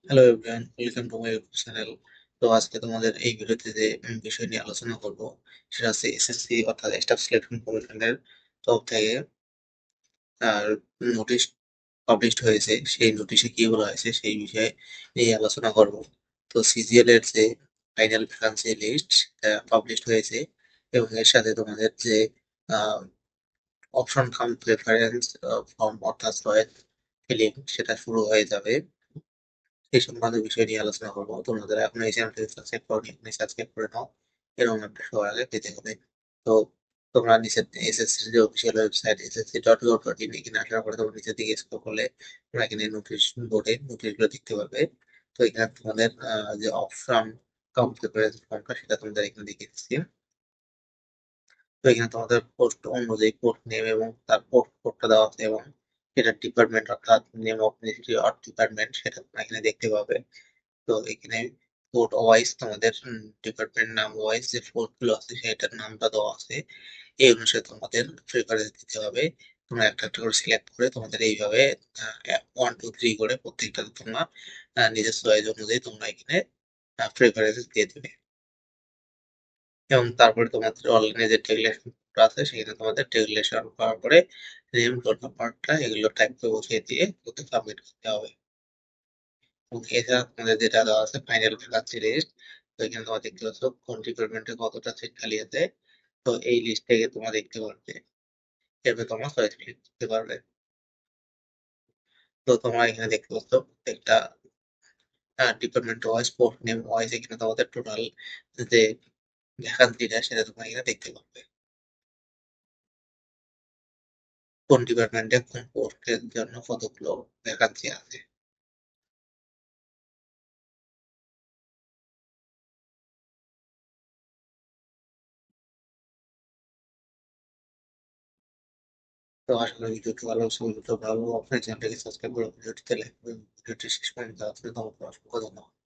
Hello everyone, welcome to my YouTube channel. তো আজকে তোমাদের এই ভিডিওতে যে বিষয় নিয়ে আলোচনা করব সেটা হচ্ছে এসএসসি অর্থাৎ স্টাফ সিলেকশন কমিশনের তরফ থেকে আর নোটিশ পাবলিশড হয়েছে। সেই নোটিশে কি বলা হয়েছে সেই বিষয়ে নিয়ে আলোচনা করব। তো সিজিএল এর যে ফাইনাল ভ্যাকান্সি লিস্ট পাবলিশড হয়েছে এবং এর সাথে তোমাদের যে অপশন কাম প্রেফারেন্স ফর্ম অর্থাৎ চয়েস ফিলিং সেটা শুরু হয়ে যাবে। এই সংক্রান্ত বিষয় নিয়ে আলোচনা করবো। তোমরা যারা এখনো এই চ্যানেলটি সাবস্ক্রাইব করোনি এখনই সাবস্ক্রাইব করে নাও, এরকম একটা সবার আগে পেতে হবে। তো তোমরা নিচে এসএসসি যে অফিসিয়াল ওয়েবসাইট ssc.go.in এখানে আসার পরে তোমরা নিচের দিকে স্ক্রল করলে তোমরা এখানে নোটিশ বোর্ডে নোটিশ গুলো দেখতে পাবে। তো এখানে তোমাদের যে অপশন কমপ্লিট ফর্মটা সেটা তোমাদের এখানে দেখে দিচ্ছি। তো এখানে তোমাদের পোস্ট অনুযায়ী পোস্ট নেম এবং তার পোস্ট কোডটা দেওয়া আছে এবং সেটা ডিপার্টমেন্ট অর্থাৎ name of ministry or department সেটা তোমরা এখানে দেখতে পাবে। তো এখানে পোর্ট ওয়াইজ তোমাদের ডিপার্টমেন্ট নাম ওয়াইজ যে পোর্ট গুলো আছে সেটার নামটা দেওয়া আছে। এই অনুসারে তোমাদের প্রেফারেন্স দিতে হবে। তোমরা একটা একটা করে সিলেক্ট করে তোমাদের এইভাবে 1 2 3 করে প্রত্যেকটা তোমরা নিজের চয়েস অনুযায়ী তোমরা এখানে প্রেফারেন্স দিয়ে দেবে এবং তারপরে তোমাদের অনলাইনে যে টেগুলেশন আছে সেখানে তোমাদের টেগুলেশন করার পরে নেম রোল নাম্বারটা এগুলো টাইপ করে বসিয়ে দিয়ে ওকে সাবমিট করতে হবে। এবং এছাড়া তোমাদের যেটা দেওয়া আছে ফাইনাল ভ্যাকান্সি লিস্ট। তো এখানে তোমরা দেখতে পাচ্ছ কোন ডিপার্টমেন্টে কতটা সিট খালি আছে। তো এই লিস্ট থেকে তোমরা দেখতে পারবে, এরপরে তোমরা চয়েস ক্লিক করতে পারবে। তো তোমরা এখানে দেখতে পাচ্ছ প্রত্যেকটা department wise post name wise এখানে তোমাদের টোটাল যে ভ্যাকান্সিটা সেটা তোমরা এখানে দেখতে পারবে, কোন ডিপার্টমেন্টে কোন পোস্টের জন্য কতগুলো ভ্যাকান্সি আছে। তো আশা করি ভিডিওটি ভালো লাগছে। ভিডিওটি ভালো লাগলে অবশ্যই চ্যানেলটিকে সাবস্ক্রাইব করে ভিডিওটিতে লাইক করবেন। ভিডিওটি শেষ পর্যন্ত দেখার জন্য তোমাকে অসংখ্য ধন্যবাদ।